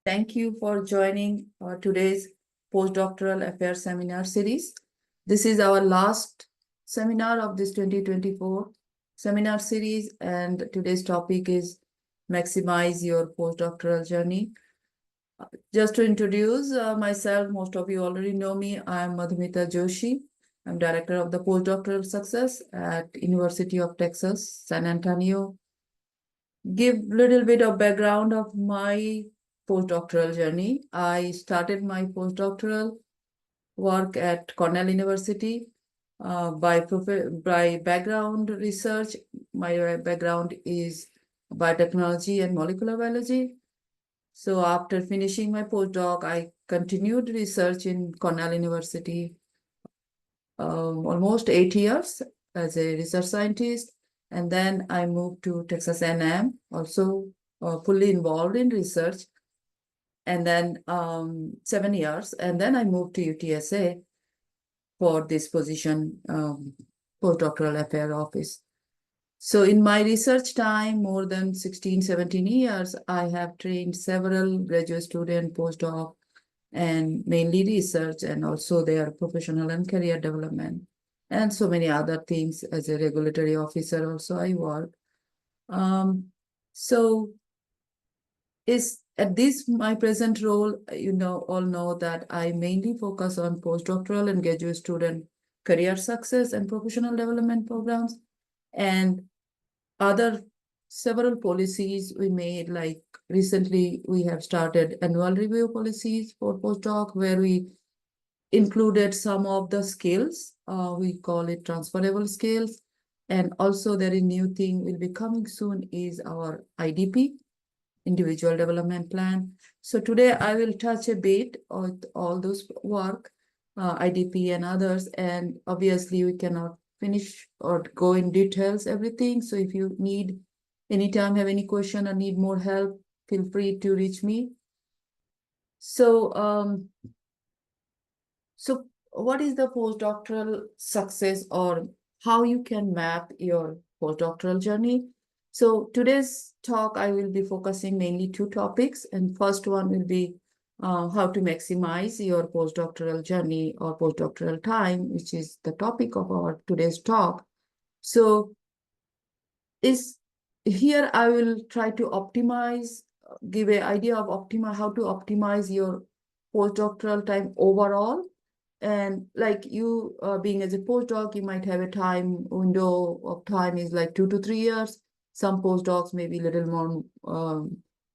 Thank you for joining today's Postdoctoral Affairs Seminar Series. This is our last seminar of this 2024 seminar series, and today's topic is Maximize Your Postdoctoral Journey. Just to introduce myself, most of you already know me. I am Madhumita Joshi. I'm Director of the Postdoctoral Success at University of Texas, San Antonio. Give little bit of background of my postdoctoral journey. I started my postdoctoral work at Cornell University by background research. My background is biotechnology and molecular biology. So after finishing my postdoc, I continued research in Cornell University almost 8 years as a research scientist. And then I moved to Texas A&M, also fully involved in research. And then 7 years. And then I moved to UTSA for this position, postdoctoral affair office. So in my research time, more than 16, 17 years, I have trained several graduate student, postdoc, and mainly research, and also their professional and career development, and so many other things. As a regulatory officer also I work. So is at this my present role, all know that I mainly focus on postdoctoral and graduate student career success and professional development programs, and other several policies we made. Like recently we have started annual review policies for postdoc, where we included some of the skills, we call it transferable skills. And also there is new thing will be coming soon is our IDP, individual development plan. So today I will touch a bit on all those work, IDP and others, and obviously we cannot finish or go in details everything. So if you need anytime have any question or need more help, feel free to reach me. So so what is the postdoctoral success, or how you can map your postdoctoral journey? So today's talk, I will be focusing mainly two topics. And first one will be how to maximize your postdoctoral journey or postdoctoral time, which is the topic of our today's talk. So here I will try to optimize, give an idea of how to optimize your postdoctoral time overall. And like you being as a postdoc, you might have a time window of time is like 2 to 3 years. Some postdocs maybe a little more, 4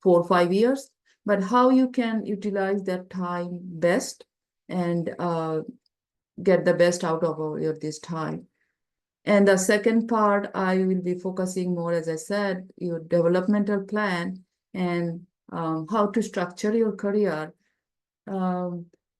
or 5 years. But how you can utilize that time best and get the best out of this time. And the second part, I will be focusing more, as I said, your developmental plan and how to structure your career.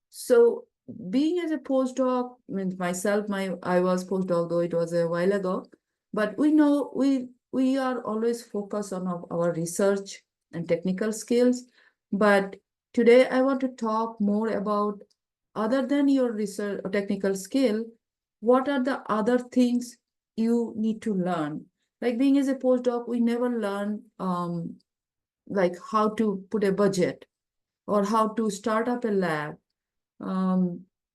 So being as a postdoc, I mean, myself, I was postdoc, though it was a while ago, but we know we are always focused on our research and technical skills. But today I want to talk more about, other than your research or technical skill, what are the other things you need to learn? Like being as a postdoc, we never learn like how to put a budget or how to start up a lab,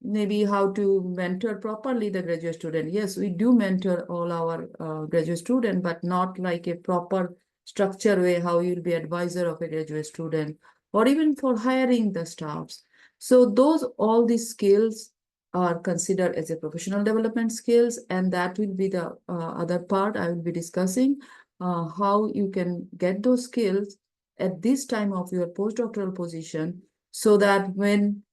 maybe how to mentor properly the graduate student. Yes, we do mentor all our graduate student, but not like a proper structure way how you'll be advisor of a graduate student, or even for hiring the staffs. So all these skills are considered as a professional development skills, and that will be the other part I will be discussing, how you can get those skills at this time of your postdoctoral position, so that when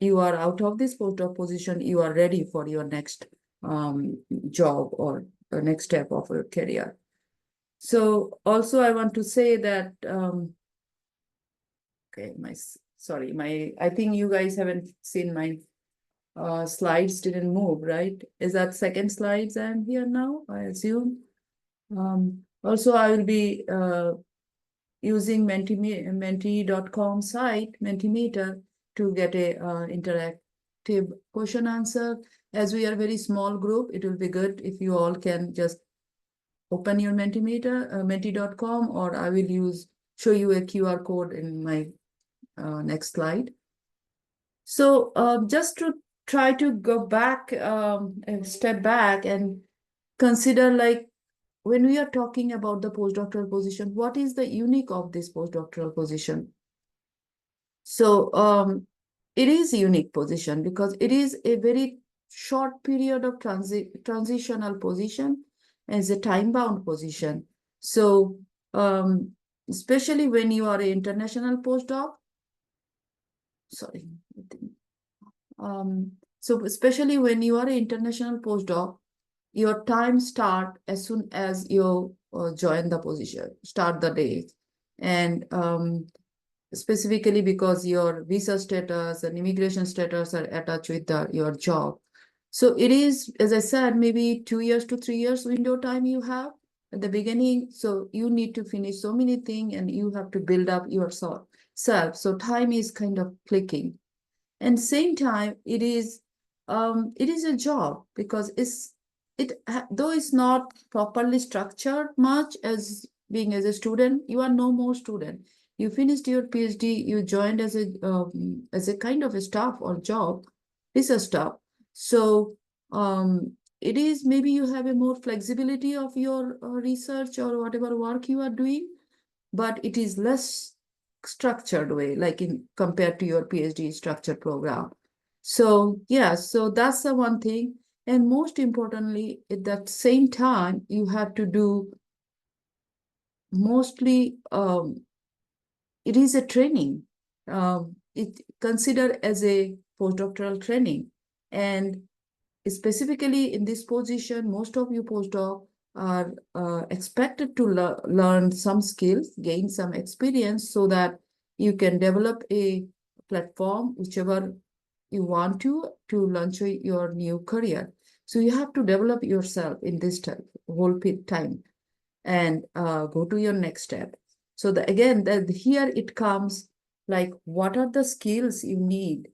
you are out of this postdoc position, you are ready for your next job or the next step of your career. So also I want to say that, okay, I think you guys haven't seen my slides didn't move, right? Is that second slides I'm here now, I assume? Also, I will be using Menti.com site, Mentimeter, to get a interactive question answer. As we are a very small group, it will be good if you all can just open your Mentimeter, Menti.com, or I will use show you a QR code in my next slide. So just to try to go back, and step back and consider, like, when we are talking about the postdoctoral position, what is the unique of this postdoctoral position? So it is a unique position because it is a very short period of transitional position as a time-bound position. So especially when you are an international postdoc, sorry, so especially when you are an international postdoc, your time start as soon as you join the position, start the day. And specifically because your visa status and immigration status are attached with your job. So it is, as I said, maybe 2 years to 3 years window time you have at the beginning. So you need to finish so many things and you have to build up yourself. So time is kind of clicking. And same time, it is a job because though it's not properly structured much as being as a student, you are no more student. You finished your PhD, you joined as a kind of a staff or job, research staff. So it is, maybe you have a more flexibility of your research or whatever work you are doing, but it is less structured way, like in compared to your PhD structured program. So yeah, so that's the one thing. And most importantly, at that same time, you have to do mostly it is a training. It considered as a postdoctoral training. And specifically in this position, most of you postdoc are expected to learn some skills, gain some experience so that you can develop a platform, whichever you want to launch your new career. So you have to develop yourself in this whole time and go to your next step. So again, here it comes like, what are the skills you need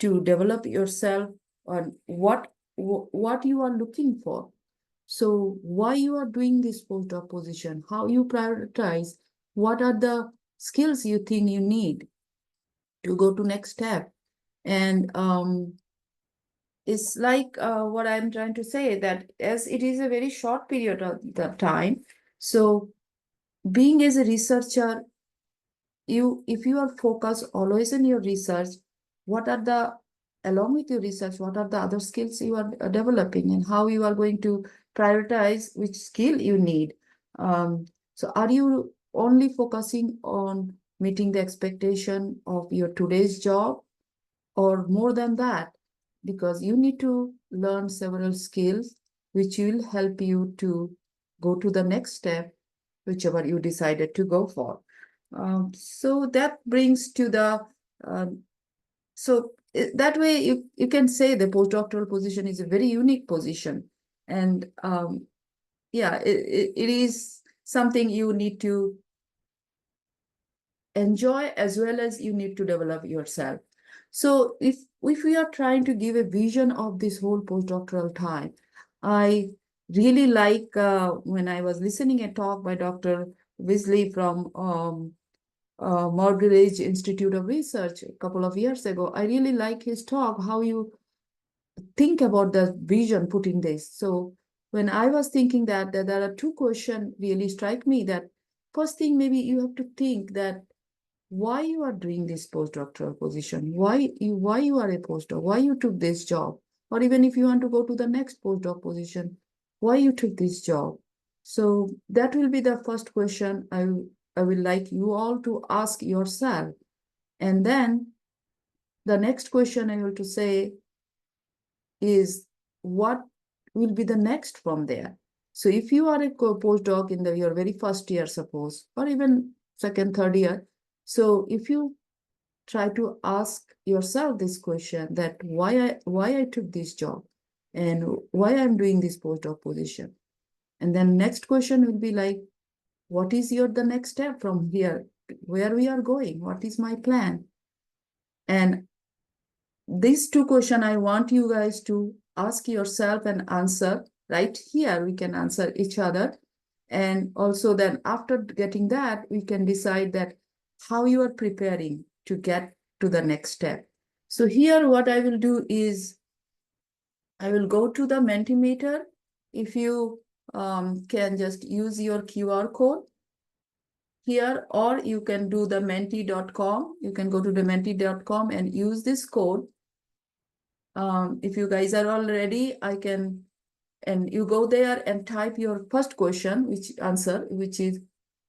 to develop yourself on what you are looking for. So why you are doing this postdoc position, how you prioritize, what are the skills you think you need to go to next step. And it's like what I'm trying to say, that as it is a very short period of the time, so being as a researcher, if you are focused always in your research, what are the, along with your research, what are the other skills you are developing and how you are going to prioritize which skill you need. So are you only focusing on meeting the expectation of your today's job, or more than that? Because you need to learn several skills which will help you to go to the next step, whichever you decided to go for. So that brings to the, that way you can say the postdoctoral position is a very unique position. And yeah, it is something you need to enjoy as well as you need to develop yourself. So if we are trying to give a vision of this whole postdoctoral time, I really like when I was listening a talk by Dr. Wisley from Morgridge Institute of Research a couple of years ago. I really like his talk, how you think about the vision put in this. So when I was thinking that there are two questions really strike me. That first thing, maybe you have to think that why you are doing this postdoctoral position, why you are a postdoc, why you took this job, or even if you want to go to the next postdoc position, why you took this job. So that will be the first question I will like you all to ask yourself. And then the next question I want to say is, what will be the next from there? So if you are a postdoc in your very first year, suppose, or even second, third year, so if you try to ask yourself this question, that why I took this job and why I'm doing this postdoc position. And then next question will be like, what is the next step from here? Where we are going? What is my plan? And these two questions I want you guys to ask yourself and answer right here. We can answer each other. And also then after getting that, we can decide that how you are preparing to get to the next step. So here what I will do is I will go to the Mentimeter. If you can just use your QR code here, or you can do the menti.com. You can go to the menti.com and use this code. If you guys are all ready, I can, and you go there and type your first question, which is,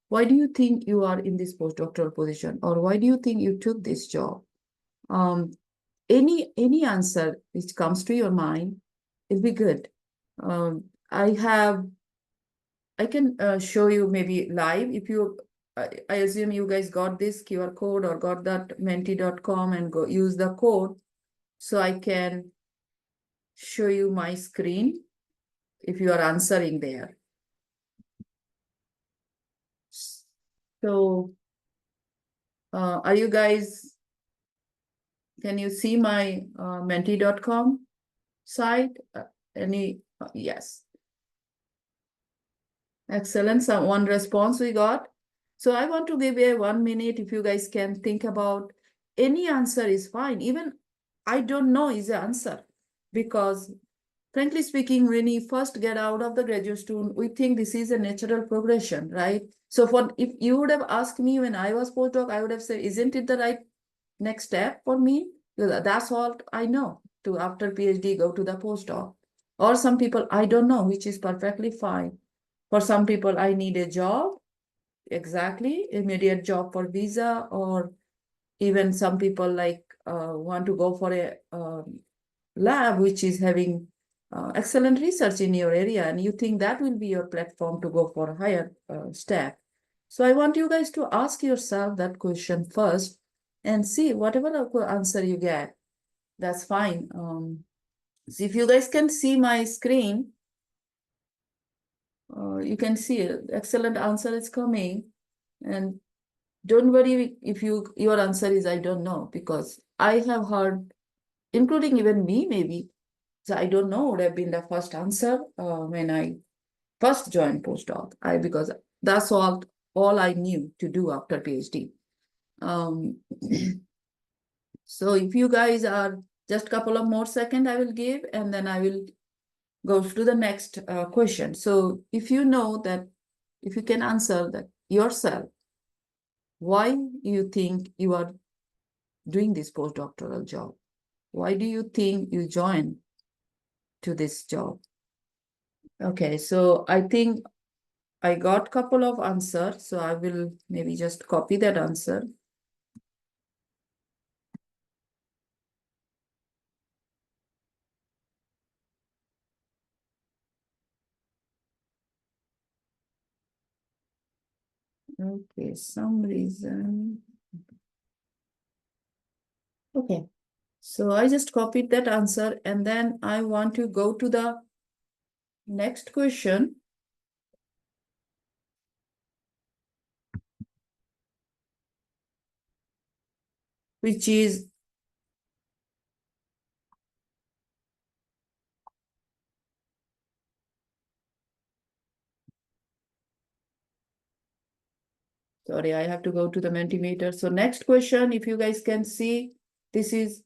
why do you think you are in this postdoctoral position? Or why do you think you took this job? Um, any answer which comes to your mind, it'll be good. I can show you maybe live if you, I assume you guys got this QR code or got that menti.com and go use the code. So I can show you my screen if you are answering there. So are you guys, can you see my menti.com site? Yes. Excellent. One response we got. So I want to give a 1 minute if you guys can think about any answer is fine. Even I don't know is the answer, because frankly speaking, when you first get out of the graduate student, we think this is a natural progression, right? So if you would have asked me when I was postdoc, I would have said, isn't it the right next step for me? Because that's all I know, to after PhD go to the postdoc. Or some people, I don't know, which is perfectly fine. For some people, I need a job, exactly, immediate job for visa, or even some people like want to go for a lab which is having excellent research in your area, and you think that will be your platform to go for a higher step. So I want you guys to ask yourself that question first and see whatever answer you get, that's fine. So if you guys can see my screen, you can see excellent answer is coming. And don't worry if your answer is I don't know, because I have heard, including even me maybe, so I don't know would have been the first answer when I first joined postdoc. Because that's all I knew to do after PhD. So if you guys are just a couple of more seconds I will give, and then I will go to the next question. So if you know that, if you can answer that yourself, why you think you are doing this postdoctoral job? Why do you think you joined to this job? Okay, so I think I got a couple of answers, so I will maybe just copy that answer. Okay, some reason. Okay, so I just copied that answer, and then I want to go to the next question, which is, sorry, I have to go to the Mentimeter. So next question, if you guys can see, this is,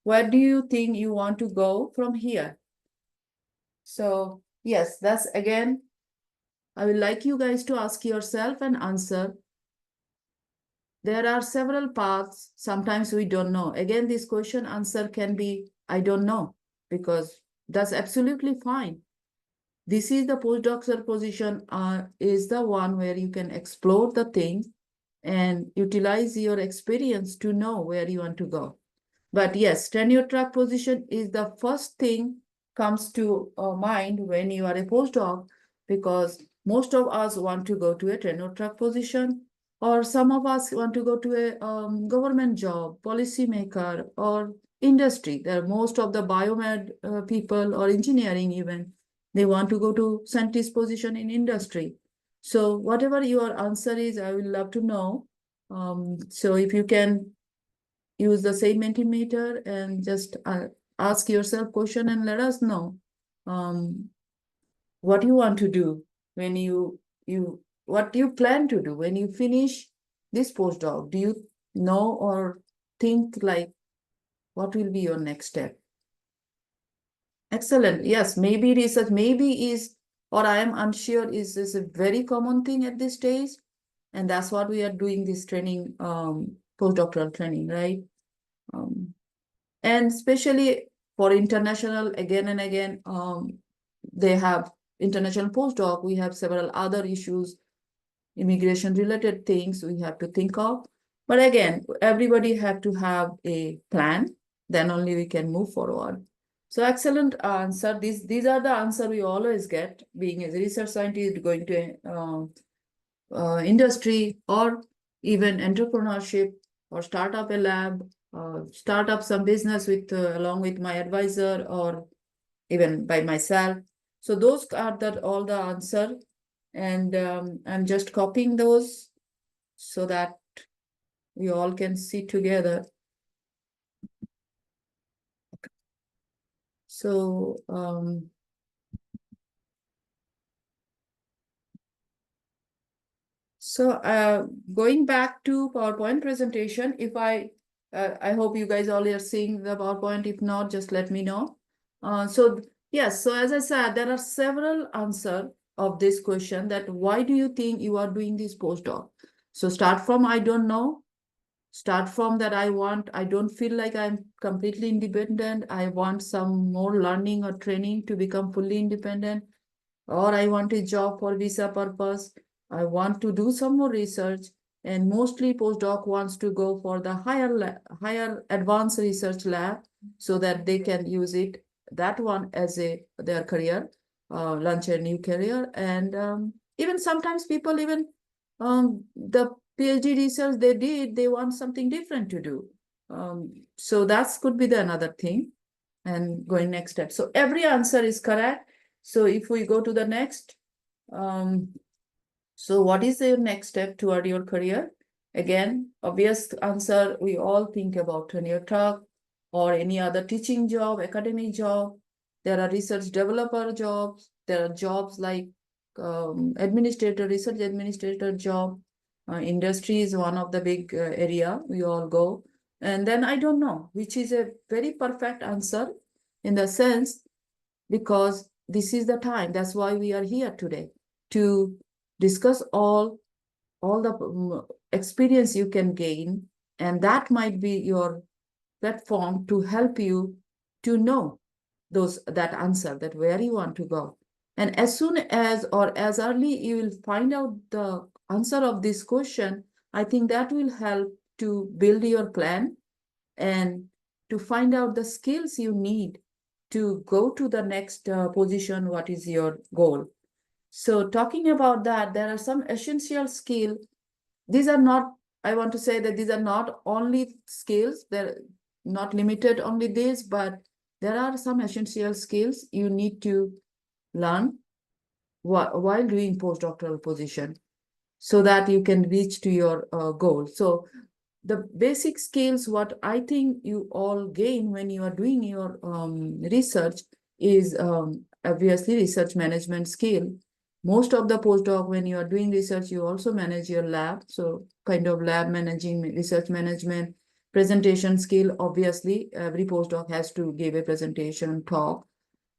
where do you think you want to go from here? So yes, that's again, I would like you guys to ask yourself and answer. There are several paths. Sometimes we don't know. Again, this question answer can be, I don't know, because that's absolutely fine. This is the postdoctoral position, is the one where you can explore the thing and utilize your experience to know where you want to go. But yes, tenure track position is the first thing comes to mind when you are a postdoc, because most of us want to go to a tenure track position, or some of us want to go to a government job, policymaker, or industry. There are most of the biomed people or engineering even, they want to go to scientist position in industry. So whatever your answer is, I would love to know. So if you can use the same Mentimeter and just ask yourself question and let us know what you want to do when you what you plan to do when you finish this postdoc? Do you know or think like what will be your next step? Excellent. Yes, maybe research, maybe is, or I am unsure, is a very common thing at this stage. And that's what we are doing this training, postdoctoral training, right? Um, and especially for international, again and again, they have international postdoc. We have several other issues, immigration related things we have to think of. But again, everybody have to have a plan, then only we can move forward. So excellent answer. These are the answer we always get, being a research scientist, going to industry, or even entrepreneurship, or start up a lab, start up some business with along with my advisor, or even by myself. So those are all the answer, and I'm just copying those so that we all can see together. So going back to PowerPoint presentation, if I hope you guys all are seeing the PowerPoint. If not, just let me know. So yes, so as I said, there are several answers of this question, that why do you think you are doing this postdoc? So start from I don't know, start from that I don't feel like I'm completely independent. I want some more learning or training to become fully independent, or I want a job for visa purpose. I want to do some more research, and mostly postdoc wants to go for the higher advanced research lab so that they can use it, that one as their career, launch a new career. And even sometimes people, even the PhD research they did, they want something different to do. So that could be the another thing. And going next step. So every answer is correct. So if we go to the next, so what is your next step toward your career? Again, obvious answer, we all think about tenure track or any other teaching job, academic job. There are research developer jobs. There are jobs like administrator, research administrator job. Industry is one of the big area we all go. And then I don't know, which is a very perfect answer in the sense, because this is the time. That's why we are here today, to discuss all the experience you can gain, and that might be your platform to help you to know that answer, that where you want to go. And as soon as, or as early you will find out the answer of this question, I think that will help to build your plan and to find out the skills you need to go to the next position, what is your goal. So talking about that, there are some essential skills. These are not, I want to say that these are not only skills, they're not limited only this, but there are some essential skills you need to learn while doing postdoctoral position so that you can reach to your goal. So the basic skills, what I think you all gain when you are doing your research is obviously research management skill. Most of the postdoc, when you are doing research, you also manage your lab. So kind of lab managing, research management, presentation skill. Obviously, every postdoc has to give a presentation, talk.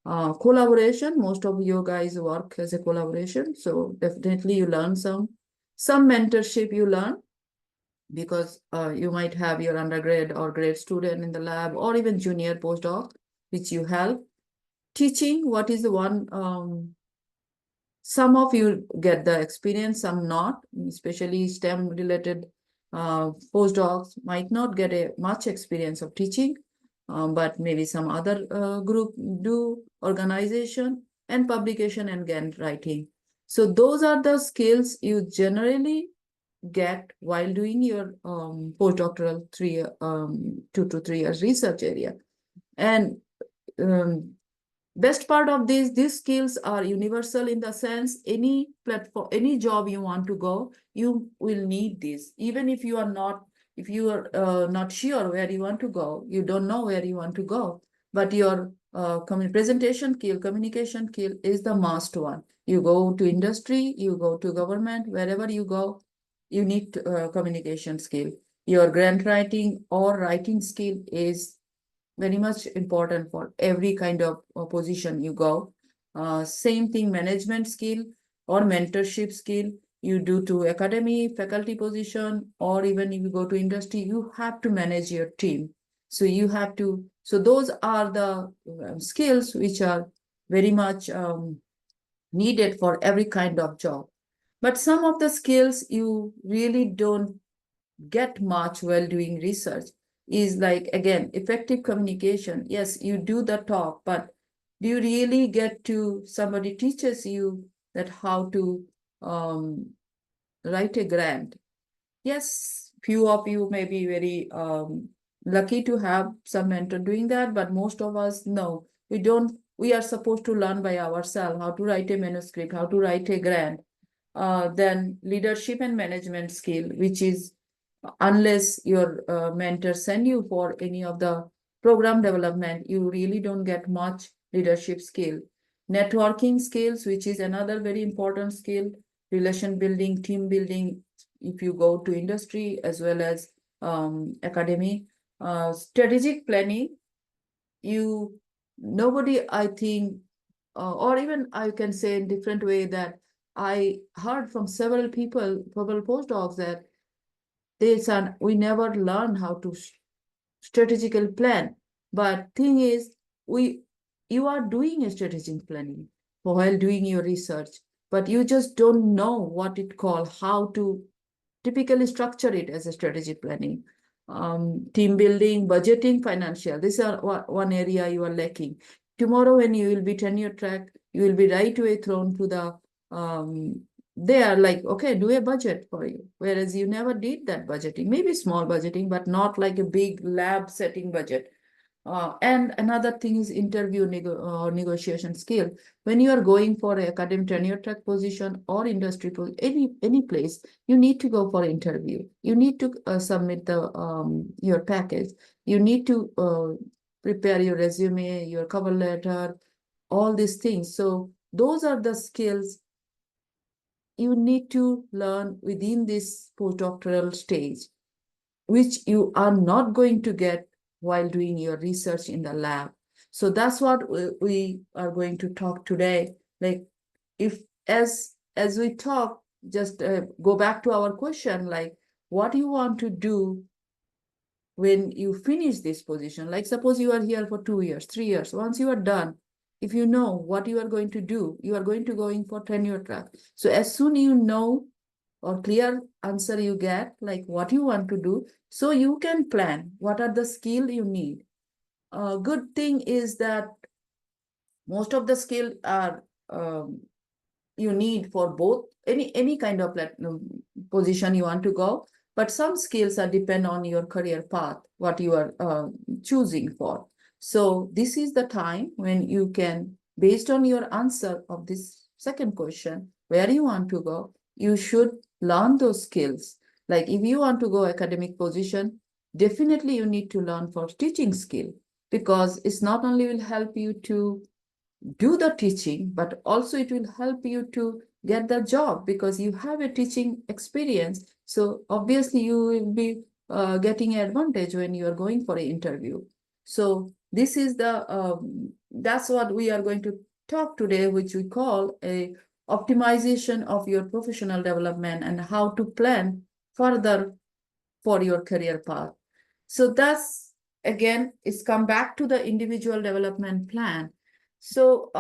Collaboration, most of you guys work as a collaboration. So definitely you learn some mentorship you learn, because you might have your undergrad or grad student in the lab, or even junior postdoc, which you help. Teaching, what is the one, some of you get the experience, some not, especially STEM related postdocs might not get a much experience of teaching, but maybe some other group do, organization and publication and grant writing. So those are the skills you generally get while doing your postdoctoral 2 to 3 years research area. And best part of these skills are universal in the sense, any platform, any job you want to go, you will need this. Even if you are not sure where you want to go, you don't know where you want to go, but your presentation skill, communication skill is the must one. You go to industry, you go to government, wherever you go, you need communication skill. Your grant writing or writing skill is very much important for every kind of position you go. Same thing, management skill or mentorship skill you do to academy, faculty position, or even if you go to industry, you have to manage your team. So you have to, so those are the skills which are very much needed for every kind of job. But some of the skills you really don't get much while doing research is like, again, effective communication. Yes, you do the talk, but do you really get to, somebody teaches you that how to um, write a grant? Yes, few of you may be very lucky to have some mentor doing that, but most of us, no, we don't. We are supposed to learn by ourselves how to write a manuscript, how to write a grant. Then leadership and management skill, which is unless your mentor send you for any of the program development, you really don't get much leadership skill. Networking skills, which is another very important skill, relation building, team building, if you go to industry as well as academy. Strategic planning, you, nobody, I think, or even I can say in different way that I heard from several people, several postdocs, that they said we never learn how to strategical plan. But thing is, we, you are doing a strategic planning while doing your research, but you just don't know what it called, how to typically structure it as a strategic planning. Team building, budgeting, financial. These are one area you are lacking. Tomorrow, when you will be tenure track, you will be right away thrown to the, they are like, okay, do a budget for you. Whereas you never did that budgeting, maybe small budgeting, but not like a big lab setting budget. And another thing is interview negotiation skill. When you are going for an academic tenure track position or industry, any place, you need to go for interview. You need to submit the your package. You need to prepare your resume, your cover letter, all these things. So those are the skills you need to learn within this postdoctoral stage, which you are not going to get while doing your research in the lab. So that's what we are going to talk today. Like, if as we talk, just go back to our question, like what you want to do when you finish this position. Like suppose you are here for 2 years, 3 years. Once you are done, if you know what you are going to do, you are going to go in for tenure track. So as soon you know or clear answer you get, like what you want to do, so you can plan what are the skill you need. A good thing is that most of the skill are you need for both any kind of position you want to go, but some skills are depend on your career path, what you are choosing for. So this is the time when you can, based on your answer of this second question, where you want to go, you should learn those skills. Like if you want to go academic position, definitely you need to learn for teaching skill, because it's not only will help you to do the teaching, but also it will help you to get the job because you have a teaching experience. So obviously you will be getting an advantage when you are going for an interview. So this is the, that's what we are going to talk today, which we call a optimization of your professional development and how to plan further for your career path. So that's, again, it's come back to the individual development plan. So,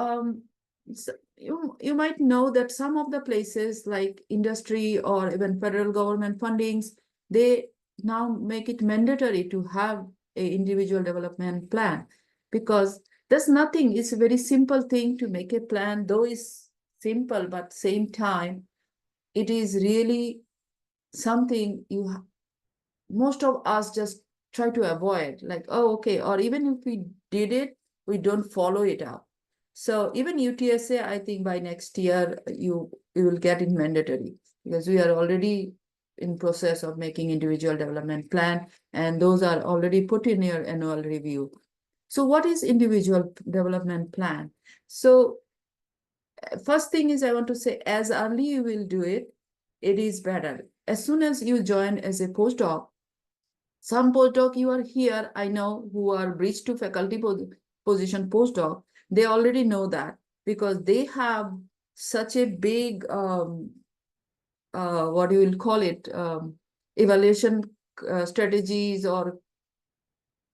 you might know that some of the places like industry or even federal government fundings, they now make it mandatory to have a individual development plan, because there's nothing, it's a very simple thing to make a plan, though it's simple, but same time, it is really something you, most of us just try to avoid, like, oh, okay, or even if we did it, we don't follow it up. So even UTSA, I think by next year, you will get it mandatory, because we are already in process of making individual development plan, and those are already put in your annual review. So what is individual development plan? So first thing is I want to say, as early you will do it, it is better. As soon as you join as a postdoc, some postdoc you are here, I know, who are bridge to faculty position postdoc, they already know that because they have such a big, what you will call it, evaluation strategies or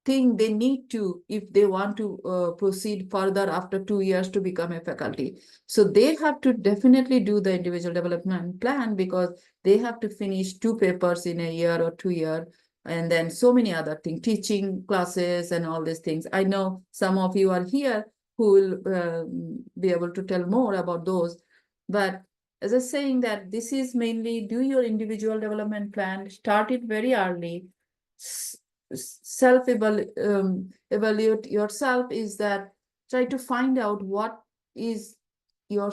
thing they need to if they want to proceed further after 2 years to become a faculty. So they have to definitely do the individual development plan because they have to finish 2 papers in a year or 2 year, and then so many other things, teaching classes and all these things. I know some of you are here who will be able to tell more about those. But as I was saying that this is mainly do your individual development plan, start it very early, self evaluate yourself, is that try to find out what is your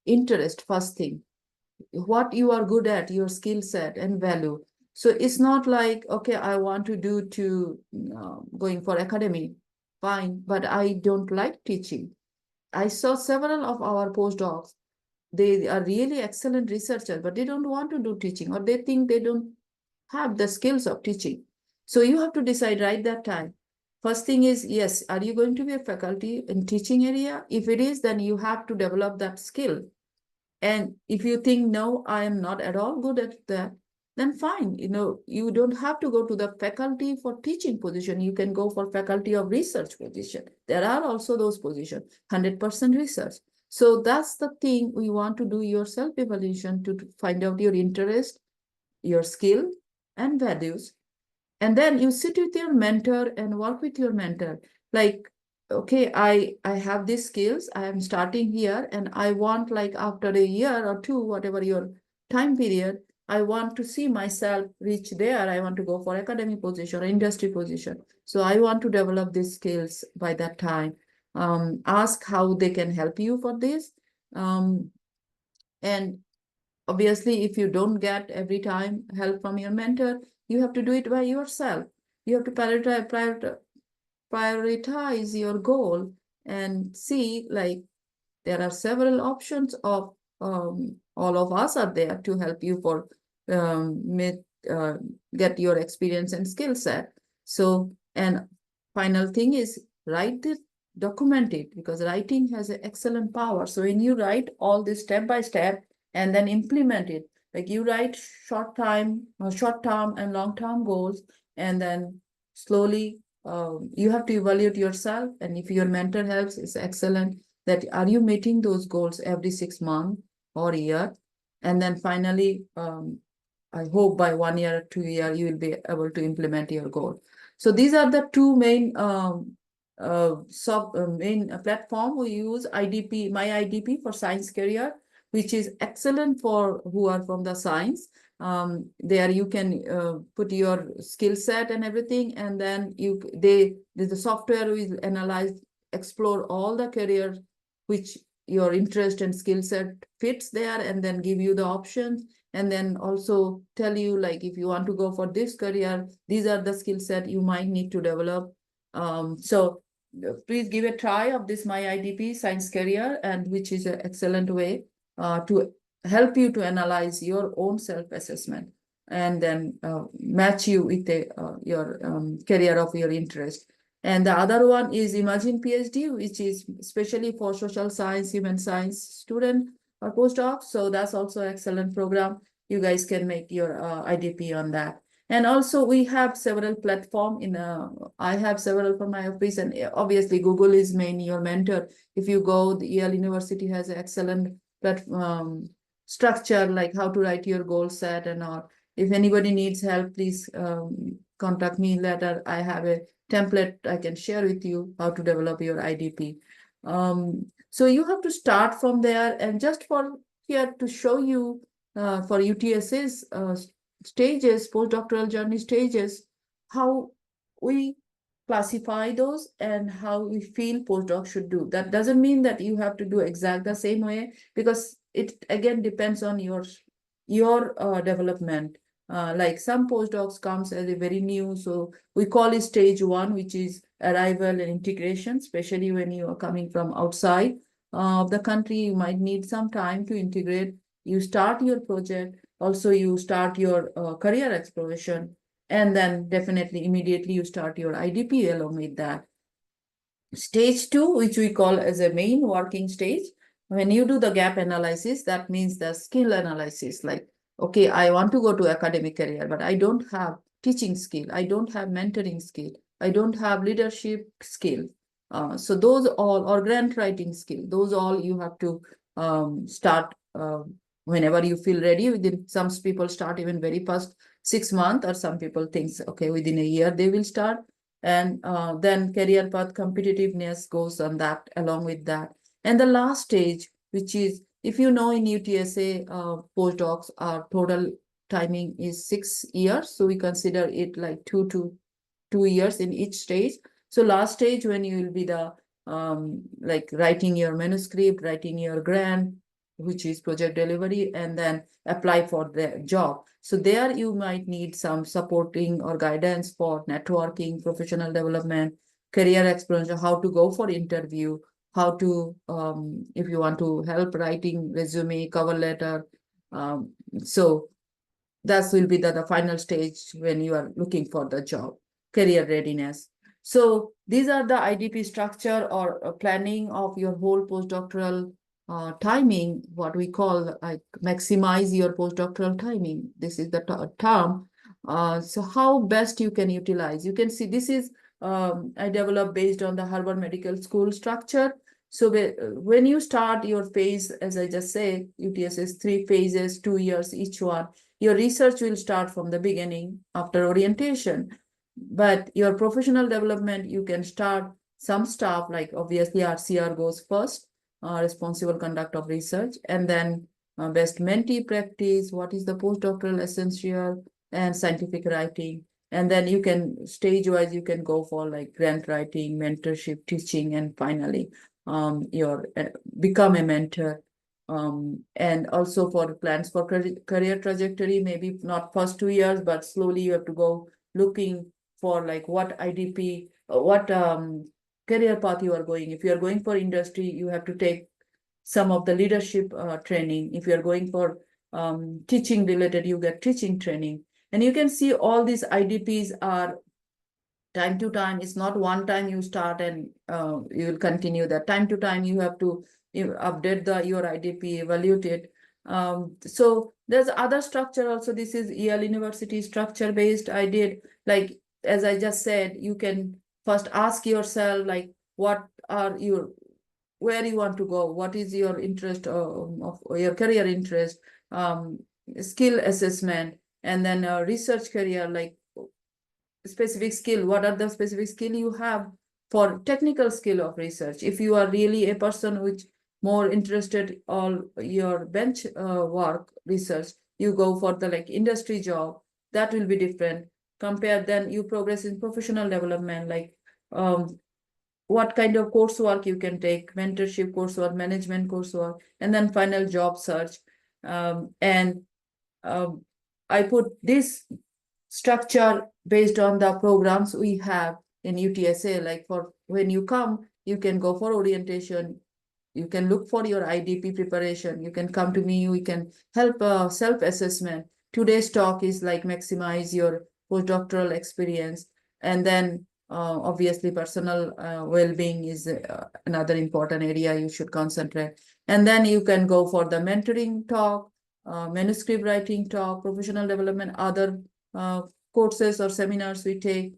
interest first thing, what you are good at, your skill set and value. So it's not like, okay, I want to do to going for academy, fine, but I don't like teaching. I saw several of our postdocs, they are really excellent researchers, but they don't want to do teaching, or they think they don't have the skills of teaching. So you have to decide right that time. First thing is, yes, are you going to be a faculty in teaching area? If it is, then you have to develop that skill. And if you think, no, I am not at all good at that, then fine. You don't have to go to the faculty for teaching position. You can go for faculty of research position. There are also those positions, 100% research. So that's the thing we want to do, your self-evaluation to find out your interest, your skill and values. And then you sit with your mentor and work with your mentor. Like, okay, I have these skills, I am starting here, and I want, like, after a year or two, whatever your time period, I want to see myself reach there. I want to go for academic position or industry position. So I want to develop these skills by that time. Ask how they can help you for this. And obviously, if you don't get every time help from your mentor, you have to do it by yourself. You have to prioritize your goal and see, like, there are several options of all of us are there to help you for meet, get your experience and skill set. So, and final thing is write it, document it, because writing has an excellent power. So when you write all this step by step and then implement it, like you write short term and long term goals, and then slowly you have to evaluate yourself. And if your mentor helps, it's excellent. That are you meeting those goals every 6 months or a year? And then finally, I hope by 1 year or 2 year, you will be able to implement your goal. So these are the two main main platform we use. IDP, my IDP for science career, which is excellent for who are from the science. There you can put your skill set and everything, and then the software will analyze, explore all the careers which your interest and skill set fits there, and then give you the options, and then also tell you, like, if you want to go for this career, these are the skill set you might need to develop. So please give a try of this My IDP Science Career, and which is an excellent way to help you to analyze your own self-assessment and then match you with your career of your interest. And the other one is Imagine PhD, which is especially for social science, human science student or postdocs. So that's also an excellent program. You guys can make your IDP on that. And also we have several platforms I have several from my office, and obviously Google is mainly your mentor. If you go, the Yale University has an excellent platform structure, like how to write your goal set and all. If anybody needs help, please contact me later. I have a template I can share with you how to develop your IDP. So you have to start from there, and just for here to show you for UTS's stages, postdoctoral journey stages, how we classify those and how we feel postdoc should do. That doesn't mean that you have to do exact the same way, because it again depends on your development. Like some postdocs comes as a very new, so we call it stage 1, which is arrival and integration, especially when you are coming from outside. of the country, you might need some time to integrate. You start your project, also you start your career exploration, and then definitely immediately you start your IDP along with that. Stage 2, which we call as a main working stage, when you do the gap analysis, that means the skill analysis, like, okay, I want to go to academic career, but I don't have teaching skill, I don't have mentoring skill, I don't have leadership skill. So those all, or grant writing skill, those all you have to start whenever you feel ready. Within, some people start even very first 6 months, or some people thinks, okay, within a year they will start. And then career path competitiveness goes on that, along with that. And the last stage, which is, if you know, in UTSA, postdocs, our total timing is 6 years. So we consider it like 2 years in each stage. So last stage, when you will be the like writing your manuscript, writing your grant, which is project delivery, and then apply for the job. So there you might need some supporting or guidance for networking, professional development, career exploration, how to go for interview, how to, if you want to help writing resume, cover letter. So that will be the final stage when you are looking for the job, career readiness. So these are the IDP structure, or planning of your whole postdoctoral timing, what we call like maximize your postdoctoral timing. This is the term. So how best you can utilize. You can see this is I developed based on the Harvard Medical School structure. So when you start your phase, as I just said, UTS is 3 phases, 2 years each one. Your research will start from the beginning after orientation, but your professional development, you can start some stuff like obviously RCR goes first, responsible conduct of research, and then best mentee practice, what is the postdoctoral essential, and scientific writing. And then you can stage wise, you can go for like grant writing, mentorship, teaching, and finally your become a mentor. And also for plans for career trajectory, maybe not first 2 years, but slowly you have to go looking for like what IDP, what career path you are going. If you are going for industry, you have to take some of the leadership training. If you are going for teaching related, you get teaching training. And you can see all these IDPs are time to time. It's not one time you start and you will continue that. Time to time you have to update your IDP, evaluate it. So there's other structure also. This is Yale University structure based. I did, like, as I just said, you can first ask yourself like, what are your, where you want to go, what is your interest of your career interest, skill assessment, and then research career, like specific skill, what are the specific skill you have for technical skill of research. If you are really a person which more interested all your bench work research, you go for the like industry job, that will be different. Compare, then you progress in professional development, like what kind of coursework you can take, mentorship coursework, management coursework, and then final job search. And I put this structure based on the programs we have in UTSA. Like for when you come, you can go for orientation, you can look for your IDP preparation, you can come to me, we can help self-assessment. Today's talk is like maximize your postdoctoral experience. And then obviously personal well-being is another important area you should concentrate. And then you can go for the mentoring talk, manuscript writing talk, professional development, other courses or seminars we take.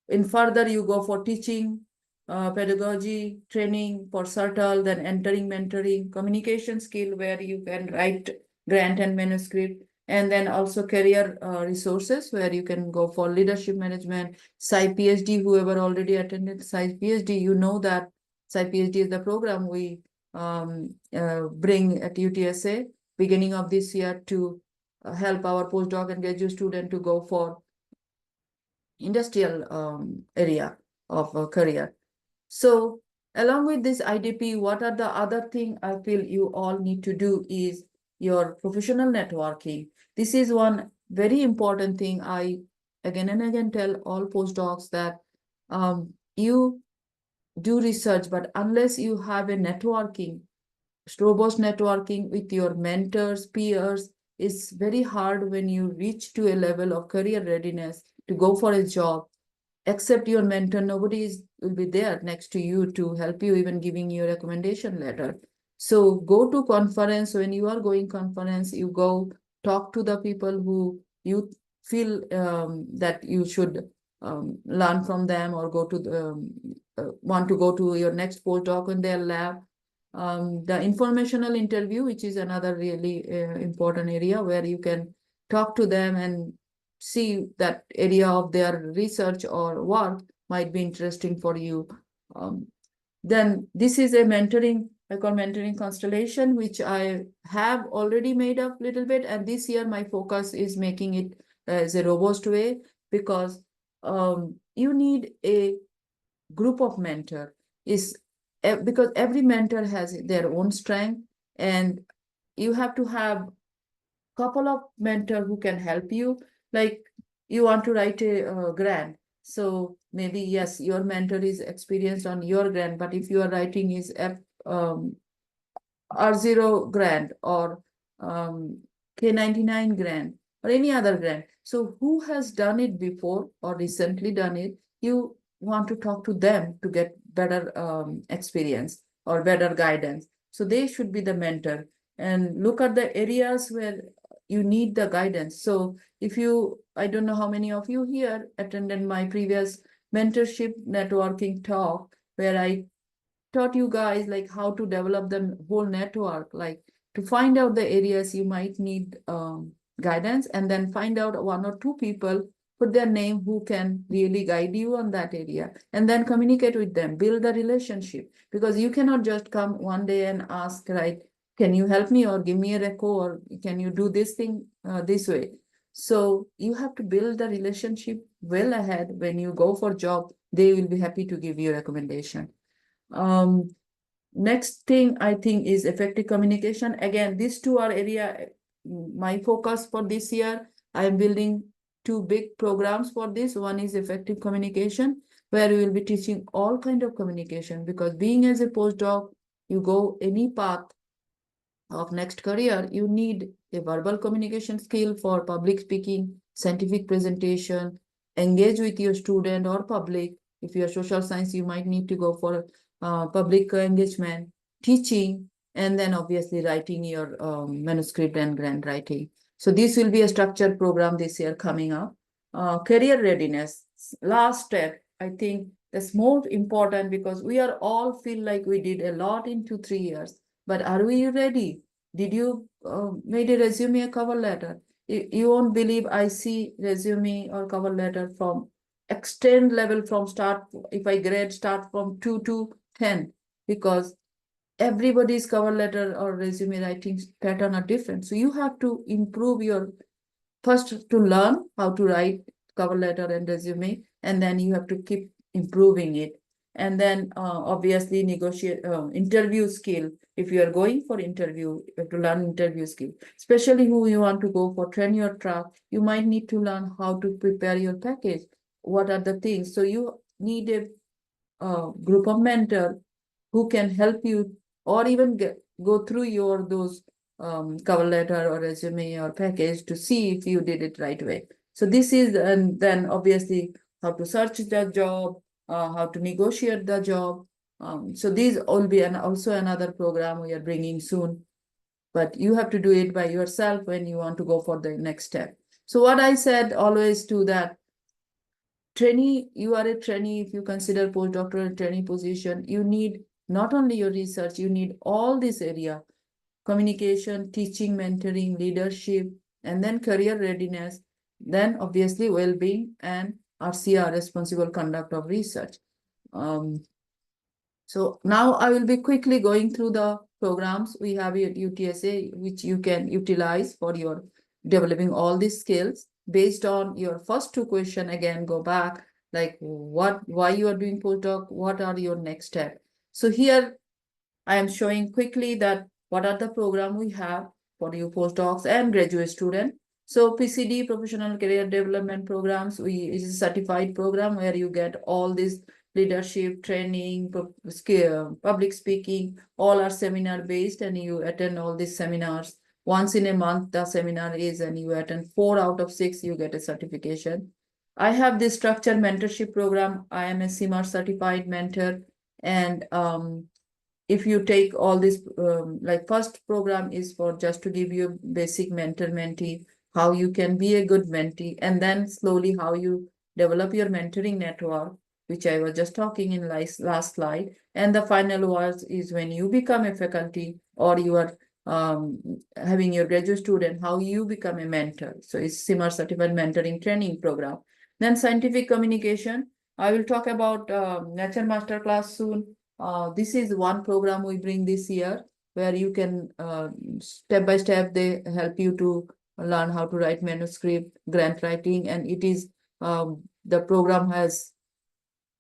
In further, you go for teaching, pedagogy, training for CERTAL, then entering mentoring, communication skill where you can write grant and manuscript, and then also career resources where you can go for leadership management, Sci PhD, whoever already attended Sci PhD, you know that Sci PhD is the program we bring at UTSA beginning of this year to help our postdoc and graduate student to go for industrial area of a career. So along with this IDP, what are the other thing I feel you all need to do is your professional networking. This is one very important thing I again and again tell all postdocs that you do research, but unless you have a networking, robust networking with your mentors, peers, it's very hard when you reach to a level of career readiness to go for a job. Except your mentor, nobody will be there next to you to help you, even giving you a recommendation letter. So go to conference. When you are going conference, you go talk to the people who you feel that you should learn from them, or go to the, want to go to your next postdoc in their lab. The informational interview, which is another really important area where you can talk to them and see that area of their research or work might be interesting for you. Um, then this is a mentoring, I call mentoring constellation, which I have already made up a little bit. And this year my focus is making it as a robust way, because you need a group of mentor, is because every mentor has their own strength, and you have to have couple of mentor who can help you. Like, you want to write a grant, so maybe yes, your mentor is experienced on your grant, but if you are writing is um, R0 grant, or K99 grant, or any other grant. So who has done it before or recently done it? You want to talk to them to get better experience or better guidance. So they should be the mentor, and look at the areas where you need the guidance. So if you, I don't know how many of you here attended my previous mentorship networking talk, where I taught you guys like how to develop the whole network, like to find out the areas you might need guidance, and then find out one or two people, put their name, who can really guide you on that area, and then communicate with them, build the relationship, because you cannot just come one day and ask, right, can you help me, or give me a reco, or can you do this thing this way. So you have to build the relationship well ahead. When you go for job, they will be happy to give you recommendation. um, Next thing I think is effective communication. Again, these two are area, my focus for this year. I'm building two big programs for this. One is effective communication, where we will be teaching all kind of communication, because being as a postdoc, you go any path of next career, you need a verbal communication skill for public speaking, scientific presentation, engage with your student or public. If you're social science, you might need to go for public engagement, teaching, and then obviously writing your manuscript and grant writing. So this will be a structured program this year coming up. Career readiness, last step, I think that's more important, because we are all feel like we did a lot in 2-3 years, but are we ready? Did you made a resume, a cover letter? You won't believe, I see resume or cover letter from extend level, from start, if I grade start from 2 to 10, because everybody's cover letter or resume writing pattern are different. So you have to improve your, first to learn how to write cover letter and resume, and then you have to keep improving it. And then obviously negotiate interview skill. If you are going for interview, you have to learn interview skill, especially who you want to go for tenure track. You might need to learn how to prepare your package. What are the things? So you need a group of mentor who can help you, or even go through your those cover letter or resume or package to see if you did it right way. So this is, and then obviously how to search the job, how to negotiate the job. So these all be, and also another program we are bringing soon, but you have to do it by yourself when you want to go for the next step. So what I said always to that, trainee, you are a trainee. If you consider postdoctoral trainee position, you need not only your research, you need all this area: communication, teaching, mentoring, leadership, and then career readiness, then obviously well-being, and RCR, responsible conduct of research. Um, so now I will be quickly going through the programs we have at UTSA, which you can utilize for your developing all these skills based on your first two questions. Again, go back, like why you are doing postdoc, what are your next steps. So here I am showing quickly that what are the program we have for you postdocs and graduate student. So PCD, Professional Career Development Programs, is a certified program where you get all these leadership, training, public speaking, all are seminar based, and you attend all these seminars. Once in a month, the seminar is, and you attend 4 out of 6, you get a certification. I have this structured mentorship program. I am a CIMAR certified mentor, and if you take all this, like first program is for just to give you basic mentor-mentee, how you can be a good mentee, and then slowly how you develop your mentoring network, which I was just talking in last slide. And the final was is when you become a faculty or you are having your graduate student, how you become a mentor. So it's CIMAR certified mentoring training program. Then scientific communication. I will talk about nature master class soon. This is one program we bring this year where you can step by step, they help you to learn how to write manuscript, grant writing, and it is the program has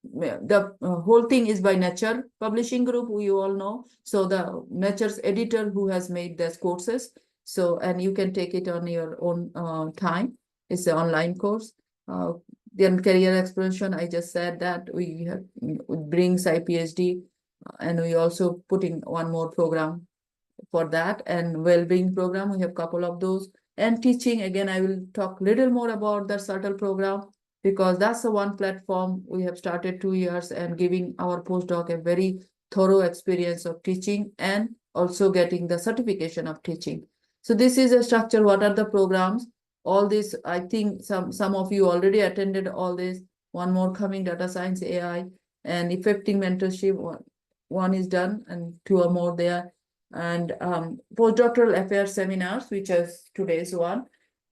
the whole thing is by Nature Publishing Group, who you all know. So the Nature's editor who has made these courses. So, and you can take it on your own time. It's an online course. Then career exploration, I just said that we have brings PhD, and we also put in one more program for that, and well-being program, we have a couple of those. And teaching, again, I will talk little more about the subtle program, because that's the one platform we have started 2 years and giving our postdoc a very thorough experience of teaching and also getting the certification of teaching. So this is a structure. What are the programs? All this, I think some of you already attended all this. One more coming, data science, AI, and effective mentorship. One is done, and 2 are more there. And postdoctoral affairs seminars, which is today's one.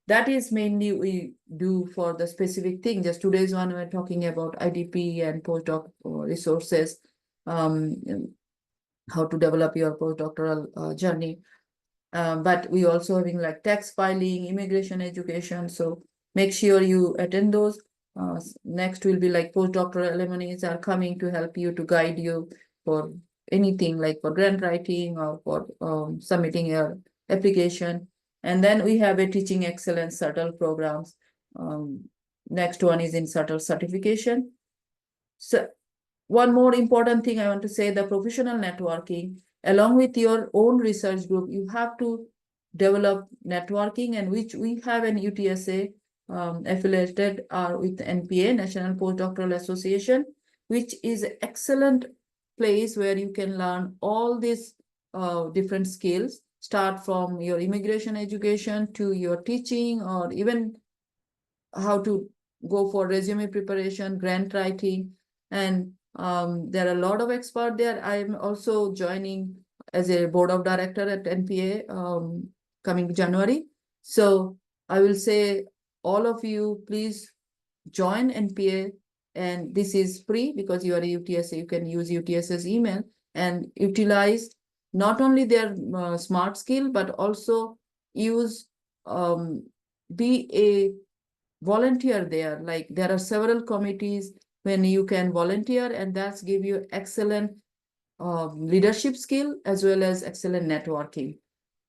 That is mainly we do for the specific thing. Just today's one, we're talking about IDP and postdoc resources, how to develop your postdoctoral journey. But we also having like tax filing, immigration education. So make sure you attend those. Next will be like postdoctoral alumni are coming to help you, to guide you for anything like for grant writing or for submitting your application. And then we have a teaching excellence subtle programs. Next one is in subtle certification. So one more important thing I want to say, the professional networking, along with your own research group, you have to develop networking, and which we have an UTSA affiliated with NPA, National Postdoctoral Association, which is an excellent place where you can learn all these different skills, start from your immigration education to your teaching, or even how to go for resume preparation, grant writing, and there are a lot of experts there. I am also joining as a board of director at NPA coming January. So I will say all of you, please join NPA, and this is free because you are a UTSA. You can use UTSA's email and utilize not only their smart skill, but also use be a volunteer there. Like there are several committees when you can volunteer, and that's give you excellent leadership skill as well as excellent networking.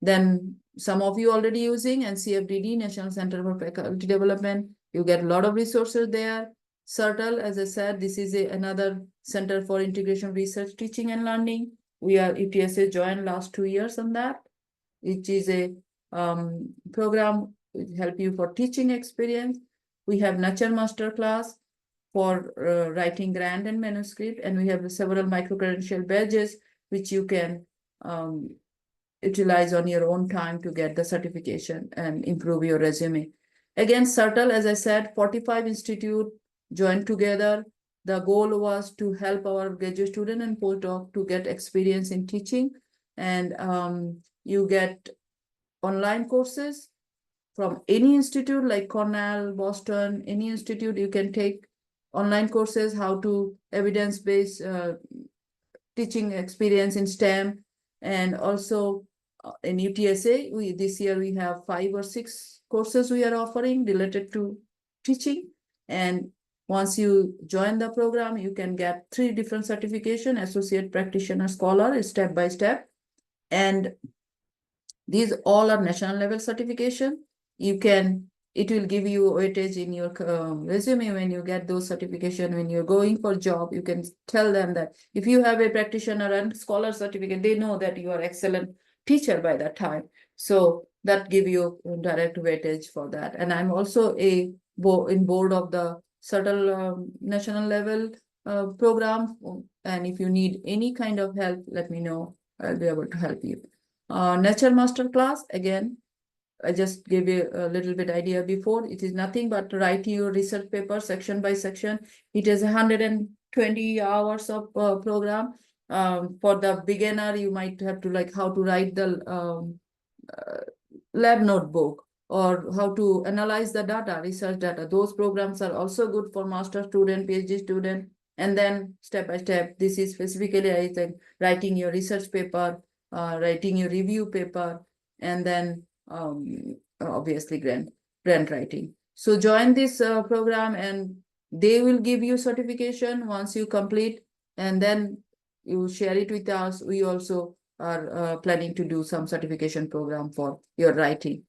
Then some of you already using NCFDD, National Center for Faculty Development. You get a lot of resources there. CERTL, as I said, this is another Center for Integration Research, Teaching and Learning. We are UTSA joined last 2 years on that, which is a program which help you for teaching experience. We have Nature Master class for writing grant and manuscript, and we have several micro-credential badges which you can utilize on your own time to get the certification and improve your resume. Again, CERTL, as I said, 45 institute joined together. The goal was to help our graduate student and postdoc to get experience in teaching, and you get online courses from any institute like Cornell, Boston, any institute. You can take online courses, how to evidence-based teaching experience in STEM, and also in UTSA, this year we have 5 or 6 courses we are offering related to teaching. And once you join the program, you can get 3 different certification: associate, practitioner, scholar, step by step. And these all are national level certification. You can it will give you weightage in your resume when you get those certification. When you're going for job, you can tell them that if you have a practitioner and scholar certificate, they know that you are excellent teacher by that time. So that give you direct weightage for that. And I'm also in board of the subtle national level program. And if you need any kind of help, let me know. I'll be able to help you. Nature master class, again, I just gave you a little bit idea before. It is nothing but write your research paper section by section. It is 120 hours of program. For the beginner, you might have to like how to write the uh, lab notebook or how to analyze the data, research data. Those programs are also good for master student, PhD student. And then step by step, this is specifically, I think, writing your research paper, writing your review paper, and then obviously grant writing. So join this program and they will give you certification once you complete, and then you share it with us. We also are planning to do some certification program for your writing.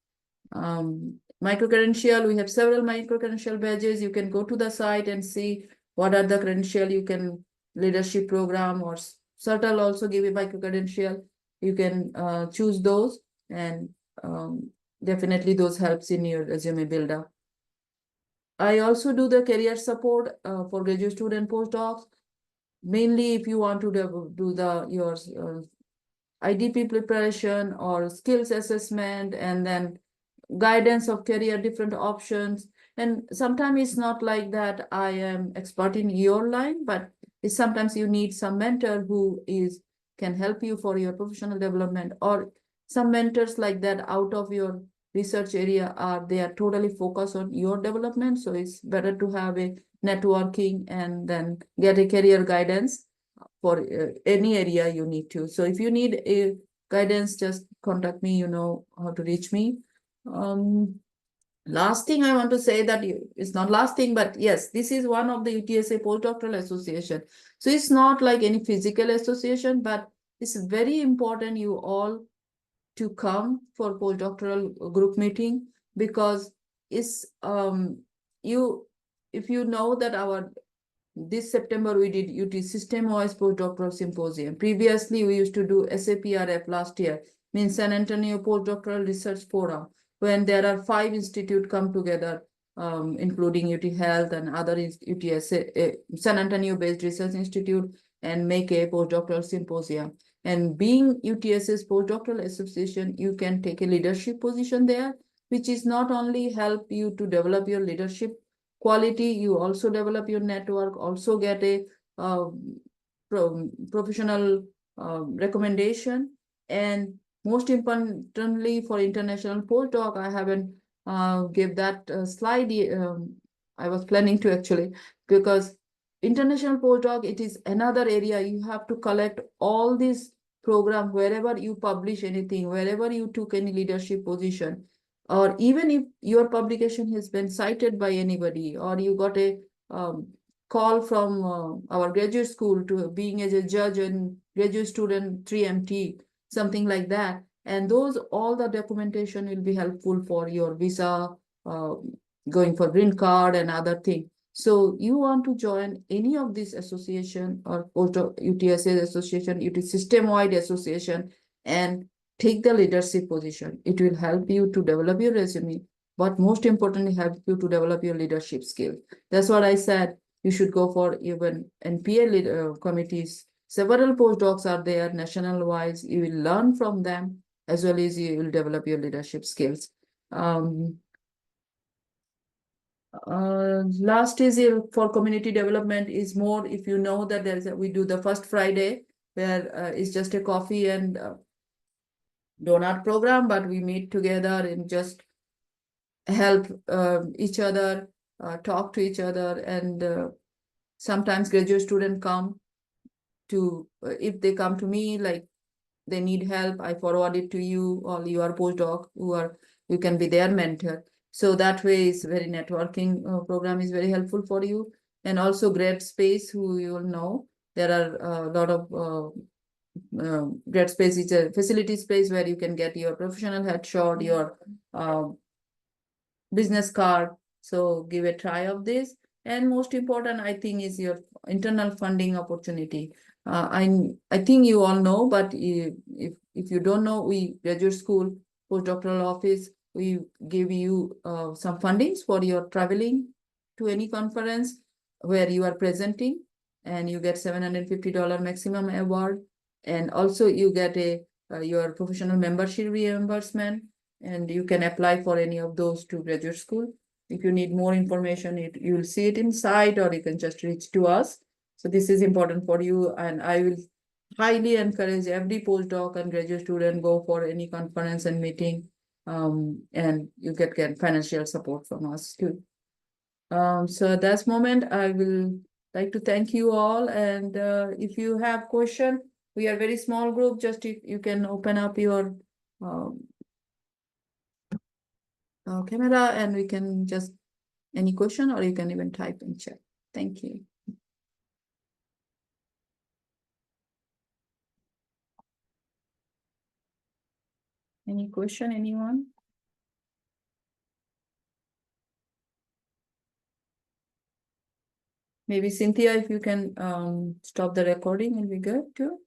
Micro-credential, we have several micro-credential badges. You can go to the site and see what are the credential you can, leadership program or Subtle also give a micro-credential. You can choose those, and definitely those helps in your resume builder. I also do the career support for graduate student postdocs. Mainly if you want to do your IDP preparation or skills assessment, and then guidance of career, different options. And sometimes it's not like that I am expert in your line, but it's sometimes you need some mentor who can help you for your professional development, or some mentors like that out of your research area they are totally focused on your development. So it's better to have a networking and then get a career guidance for any area you need to. So if you need a guidance, just contact me, you know how to reach me. Last thing I want to say that it's not last thing, but yes, this is one of the UTSA Postdoctoral Association. So it's not like any physical association, but it's very important you all to come for postdoctoral group meeting, because it's you if you know that our this September we did UT system-wise postdoctoral symposium. Previously, we used to do SAPRF last year, means San Antonio Postdoctoral Research Forum, when there are 5 institutes come together, including UT Health and other UTSA, San Antonio-based research institute, and make a postdoctoral symposium. And being UTSA's postdoctoral association, you can take a leadership position there, which is not only help you to develop your leadership quality, you also develop your network, also get a professional recommendation. And most importantly, for international postdoc, I haven't give that slide. I was planning to actually, because international postdoc, it is another area you have to collect all these programs wherever you publish anything, wherever you took any leadership position, or even if your publication has been cited by anybody, or you got a call from our graduate school to being as a judge and graduate student 3MT, something like that. And those, all the documentation will be helpful for your visa, going for green card and other thing. So you want to join any of this association or UTSA association, it is system-wide association, and take the leadership position. It will help you to develop your resume, but most importantly, help you to develop your leadership skills. That's what I said. You should go for even NPA committees. Several postdocs are there national wise. You will learn from them, as well as you will develop your leadership skills. Last is for community development is more if you know that we do the first Friday where it's just a coffee and donut program, but we meet together and just help each other, talk to each other, and sometimes graduate students come to, if they come to me, like they need help, I forward it to you, or you are postdoc, you can be their mentor. So that way it's very networking program is very helpful for you. And also grad space, who you will know, there are a lot of grad space is a facility space where you can get your professional headshot, your business card. So give a try of this. And most important, I think, is your internal funding opportunity. I think you all know, but if you don't know, we graduate school, postdoctoral office, we give you some fundings for your traveling to any conference where you are presenting, and you get $750 maximum award. And also you get a your professional membership reimbursement, and you can apply for any of those to graduate school. If you need more information, you'll see it inside, or you can just reach to us. So this is important for you, and I will highly encourage every postdoc and graduate student go for any conference and meeting, and you get financial support from us too. So at this moment, I will like to thank you all. And if you have question, we are very small group. Just if you can open up your um, camera, and we can just any question, or you can even type in chat. Thank you. Any question, anyone? Maybe Cynthia, if you can stop the recording, will be good too.